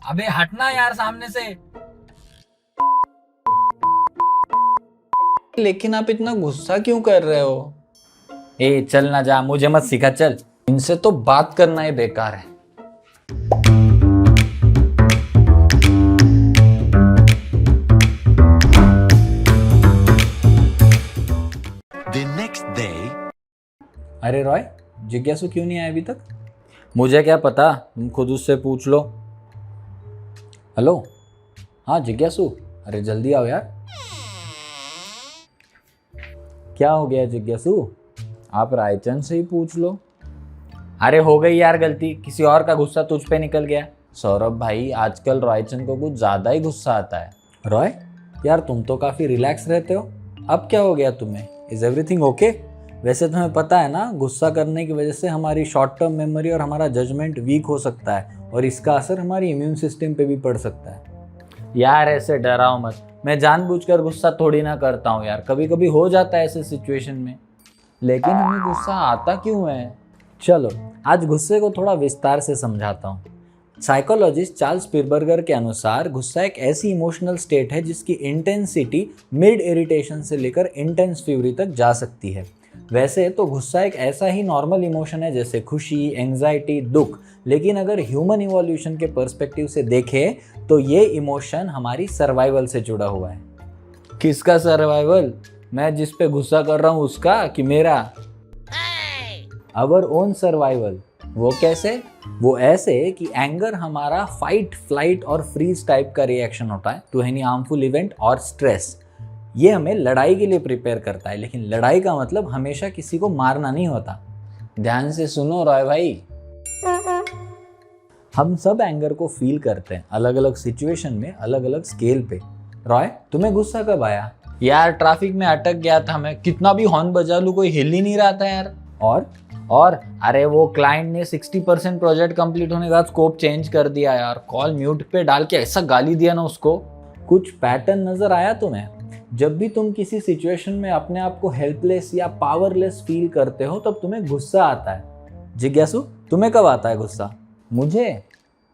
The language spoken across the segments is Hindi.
अबे हटना यार सामने से। लेकिन आप इतना गुस्सा क्यों कर रहे हो? ए चल ना जा, मुझे मत सिखा, चल। इनसे तो बात करना ही बेकार है। The next day. अरे रॉय, जिज्ञासु क्यों नहीं आया अभी तक? मुझे क्या पता, तुम खुद उससे पूछ लो। हेलो, हाँ जिज्ञासु, अरे जल्दी आओ यार। क्या हो गया जिज्ञासु? आप रायचंद से ही पूछ लो। अरे हो गई यार गलती, किसी और का गुस्सा तुझ पे निकल गया। सौरभ भाई, आजकल रायचंद को कुछ ज़्यादा ही गुस्सा आता है। रॉय यार, तुम तो काफ़ी रिलैक्स रहते हो, अब क्या हो गया तुम्हें? Is everything okay? वैसे तुम्हें पता है ना, गुस्सा करने की वजह से हमारी शॉर्ट टर्म मेमोरी और हमारा जजमेंट वीक हो सकता है और इसका असर हमारी इम्यून सिस्टम पे भी पड़ सकता है। यार ऐसे डराओ मत, मैं जानबूझकर गुस्सा थोड़ी ना करता हूँ यार, कभी कभी हो जाता है ऐसे सिचुएशन में। लेकिन हमें गुस्सा आता क्यों है? चलो आज गुस्से को थोड़ा विस्तार से समझाता हूँ। साइकोलॉजिस्ट चार्ल्स पिरबर्गर के अनुसार गुस्सा एक ऐसी इमोशनल स्टेट है जिसकी इंटेंसिटी मिड इरिटेशन से लेकर इंटेंस फ्यूरी तक जा सकती है। वैसे तो गुस्सा एक ऐसा ही नॉर्मल इमोशन है जैसे खुशी, एंजाइटी, दुख, लेकिन अगर ह्यूमन इवोल्यूशन के पर्सपेक्टिव से देखें तो ये इमोशन हमारी सर्वाइवल से जुड़ा हुआ है। किसका सर्वाइवल? मैं जिस पे गुस्सा कर रहा हूँ उसका कि मेरा? Our own survival. वो कैसे? वो ऐसे कि एंगर हमारा फाइट, फ्लाइट और फ्रीज टाइप का रिएक्शन होता है टू एनी हार्मफुल इवेंट और स्ट्रेस। ये हमें लड़ाई के लिए प्रिपेयर करता है, लेकिन लड़ाई का मतलब हमेशा किसी को मारना नहीं होता। ध्यान से सुनो रॉय भाई, हम सब एंगर को फील करते हैं, अलग अलग सिचुएशन में, अलग अलग स्केल पे। रॉय, तुम्हें गुस्सा कब आया? यार ट्रैफिक में अटक गया था मैं, कितना भी हॉर्न बजा लूं कोई हिल ही नहीं रहा था यार। और अरे वो क्लाइंट ने 60% प्रोजेक्ट कंप्लीट होने के बाद स्कोप चेंज कर दिया यार, कॉल म्यूट पे डाल के ऐसा गाली दिया ना उसको। कुछ पैटर्न नजर आया तुम्हें? जब भी तुम किसी सिचुएशन में अपने आप को हेल्पलेस या पावरलेस फील करते हो तब तुम्हें गुस्सा आता है। जिज्ञासु, तुम्हें कब आता है गुस्सा? मुझे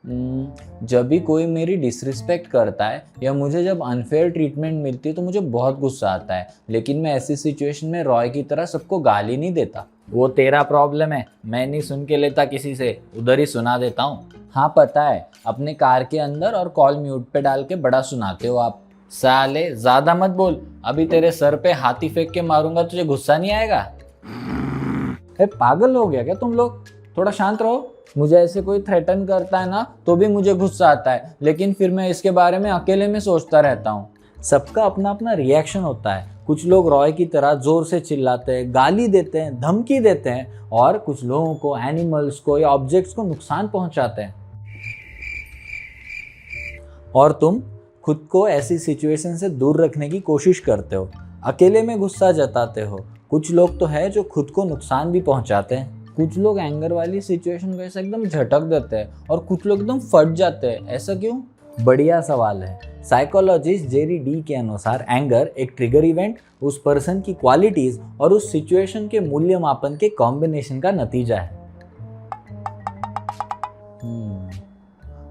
जब भी कोई मेरी डिसरिस्पेक्ट करता है या मुझे जब अनफेयर ट्रीटमेंट मिलती है तो मुझे बहुत गुस्सा आता है, लेकिन मैं ऐसी सिचुएशन में रॉय की तरह सबको गाली नहीं देता। वो तेरा प्रॉब्लम है, मैं नहीं सुन के लेता किसी से, उधर ही सुना देता हूँ। हाँ पता है, अपने कार के अंदर और कॉल म्यूट पे डाल के बड़ा सुनाते हो आप। साले ज्यादा मत बोल, अभी तेरे सर पे हाथी फेंक के मारूंगा, तुझे गुस्सा नहीं आएगा? पागल हो गया क्या तुम लोग? थोड़ा शांत रहो। मुझे ऐसे कोई थ्रेटन करता है ना तो भी मुझे गुस्सा आता है, लेकिन फिर मैं इसके बारे में अकेले में सोचता रहता हूँ। सबका अपना अपना रिएक्शन होता है। कुछ लोग रॉय की तरह जोर से चिल्लाते हैं, गाली देते हैं, धमकी देते हैं, और कुछ लोगों को, एनिमल्स को या ऑब्जेक्ट्स को नुकसान पहुंचाते हैं। और तुम खुद को ऐसी सिचुएशन से दूर रखने की कोशिश करते हो, अकेले में गुस्सा जताते हो। कुछ लोग तो है जो खुद को नुकसान भी पहुंचाते हैं। कुछ लोग एंगर वाली सिचुएशन को ऐसा एकदम झटक देते हैं और कुछ लोग एकदम फट जाते हैं। ऐसा क्यों? बढ़िया सवाल है। साइकोलॉजिस्ट जेरी डी के अनुसार एंगर एक ट्रिगर इवेंट, उस पर्सन की क्वालिटीज और उस सिचुएशन के मूल्यमापन के कॉम्बिनेशन का नतीजा है।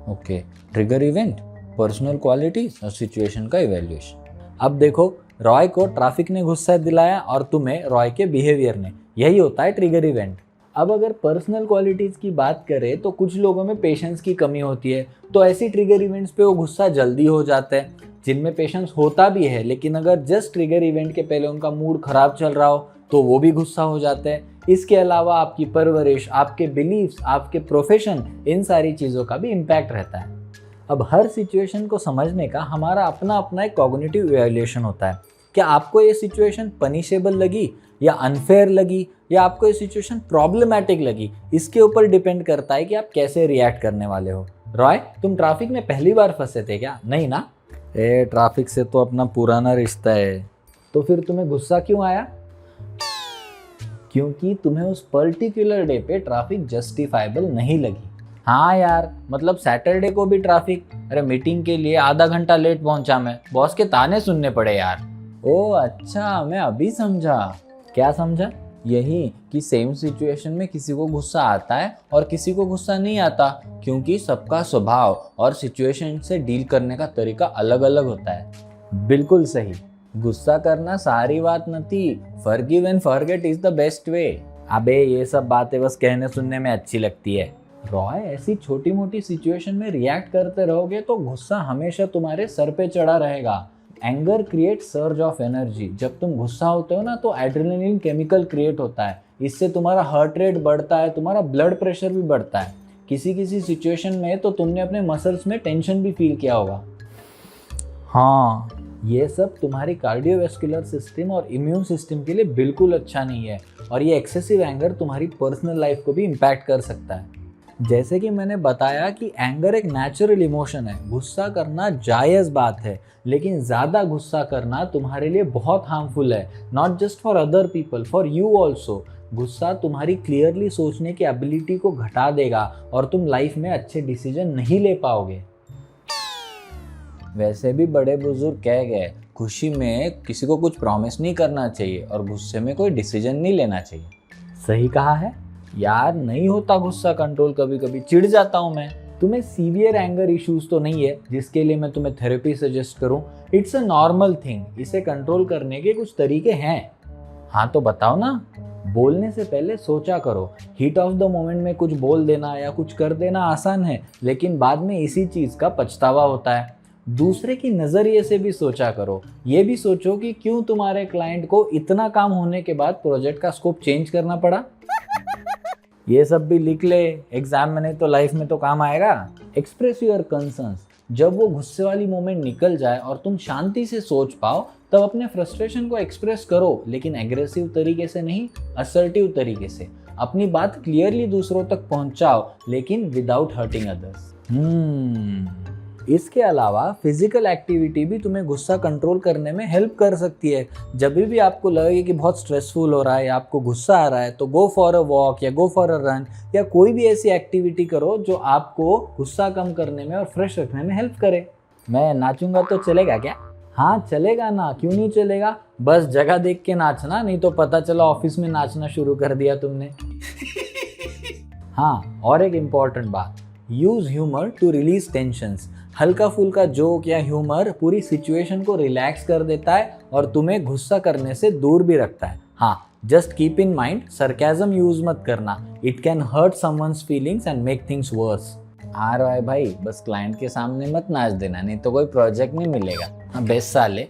Okay, trigger event, personal qualities और सिचुएशन का इवैल्यूएशन। अब देखो, रॉय को ट्रैफिक ने गुस्सा दिलाया और तुम्हें रॉय के बिहेवियर ने, यही होता है ट्रिगर इवेंट। अब अगर पर्सनल क्वालिटीज़ की बात करें तो कुछ लोगों में पेशेंस की कमी होती है, तो ऐसी ट्रिगर इवेंट्स पे वो गुस्सा जल्दी हो जाता है। जिनमें पेशेंस होता भी है, लेकिन अगर जस्ट ट्रिगर इवेंट के पहले उनका मूड खराब चल रहा हो तो वो भी गुस्सा हो जाते हैं। इसके अलावा आपकी परवरिश, आपके बिलीव्स, आपके प्रोफेशन, इन सारी चीज़ों का भी इम्पैक्ट रहता है। अब हर सिचुएशन को समझने का हमारा अपना अपना एक कॉग्निटिव इवैल्यूएशन होता है। क्या आपको ये सिचुएशन पनिशेबल लगी या अनफेयर लगी, या आपको ये सिचुएशन प्रॉब्लमैटिक लगी, इसके ऊपर डिपेंड करता है कि आप कैसे रिएक्ट करने वाले हो। रॉय, तुम ट्रैफिक में पहली बार फंसे थे क्या? नहीं ना? ट्रैफिक से तो अपना पुराना रिश्ता है। तो फिर तुम्हें गुस्सा क्यों आया? क्योंकि तुम्हें उस पर्टिकुलर डे पे ट्रैफिक जस्टिफाइबल नहीं लगी। हाँ यार, मतलब सैटरडे को भी ट्रैफिक, अरे मीटिंग के लिए आधा घंटा लेट पहुंचा मैं, बॉस के ताने सुनने पड़े यार। ओह अच्छा, मैं अभी समझा। क्या समझा? यही कि सेम सिचुएशन में किसी को गुस्सा आता है और किसी को गुस्सा नहीं आता, क्योंकि सबका स्वभाव और सिचुएशन से डील करने का तरीका अलग अलग होता है। बिल्कुल सही, गुस्सा करना सारी बात नहीं, forgive and forget is the best way. अबे ये सब बातें बस कहने सुनने में अच्छी लगती है। रॉय, ऐसी छोटी मोटी सिचुएशन में रिएक्ट करते रहोगे तो गुस्सा हमेशा तुम्हारे सर पे चढ़ा रहेगा। Anger create surge of energy. जब तुम गुस्सा होते हो ना तो एड्रेनलिन केमिकल क्रिएट होता है, इससे तुम्हारा हार्ट रेट बढ़ता है, तुम्हारा ब्लड प्रेशर भी बढ़ता है। किसी किसी सिचुएशन में तो तुमने अपने मसल्स में टेंशन भी फील किया होगा। हाँ, ये सब तुम्हारी कार्डियोवैस्कुलर सिस्टम और इम्यून सिस्टम के लिए बिल्कुल अच्छा नहीं है, और ये एक्सेसिव एंगर तुम्हारी पर्सनल लाइफ को भी इम्पैक्ट कर सकता है। जैसे कि मैंने बताया कि एंगर एक नेचुरल इमोशन है, गुस्सा करना जायज़ बात है, लेकिन ज़्यादा गुस्सा करना तुम्हारे लिए बहुत हार्मफुल है, not just for other people, for you also. गुस्सा तुम्हारी क्लियरली सोचने की एबिलिटी को घटा देगा और तुम लाइफ में अच्छे डिसीजन नहीं ले पाओगे। वैसे भी बड़े बुजुर्ग कह गए, खुशी में किसी को कुछ प्रॉमिस नहीं करना चाहिए और गुस्से में कोई डिसीजन नहीं लेना चाहिए। सही कहा है यार, नहीं होता गुस्सा कंट्रोल, कभी कभी चिढ़ जाता हूँ मैं। तुम्हें सीवियर एंगर इश्यूज तो नहीं है जिसके लिए मैं तुम्हें थेरेपी सजेस्ट करूँ? इट्स अ नॉर्मल थिंग, इसे कंट्रोल करने के कुछ तरीके हैं। हाँ तो बताओ ना। बोलने से पहले सोचा करो। हीट ऑफ द मोमेंट में कुछ बोल देना या कुछ कर देना आसान है, लेकिन बाद में इसी चीज़ का पछतावा होता है। दूसरे की नज़रिए से भी सोचा करो। ये भी सोचो कि क्यों तुम्हारे क्लाइंट को इतना काम होने के बाद प्रोजेक्ट का स्कोप चेंज करना पड़ा। ये सब भी लिख ले, एग्जाम में नहीं तो लाइफ में तो काम आएगा। Express your concerns. जब वो गुस्से वाली मोमेंट निकल जाए और तुम शांति से सोच पाओ, तब अपने फ्रस्ट्रेशन को एक्सप्रेस करो, लेकिन एग्रेसिव तरीके से नहीं, असर्टिव तरीके से। अपनी बात क्लियरली दूसरों तक पहुंचाओ, लेकिन विदाउट हर्टिंग अदर्स। इसके अलावा फिजिकल एक्टिविटी भी तुम्हें गुस्सा कंट्रोल करने में हेल्प कर सकती है। जब भी आपको लगे कि बहुत स्ट्रेसफुल हो रहा है या आपको गुस्सा आ रहा है, तो गो फॉर अ वॉक या गो फॉर अ रन या कोई भी ऐसी एक्टिविटी करो जो आपको गुस्सा कम करने में और फ्रेश रखने में हेल्प करे। मैं नाचूंगा तो चलेगा क्या? हाँ चलेगा ना, क्यों नहीं चलेगा। बस जगह देख के नाचना, नहीं तो पता चला ऑफिस में नाचना शुरू कर दिया तुमने। हाँ, और एक इम्पॉर्टेंट बात, use humour to release tensions. हल्का फुल्का जोक या ह्यूमर पूरी सिचुएशन को रिलैक्स कर देता है और तुम्हें गुस्सा करने से दूर भी रखता है। हाँ, just keep in mind, sarcasm use मत करना, it can hurt someone's feelings and make things worse. हाँ रॉय भाई, बस क्लाइंट के सामने मत नाच देना, नहीं तो कोई प्रोजेक्ट नहीं मिलेगा। हाँ बेस्ट साले।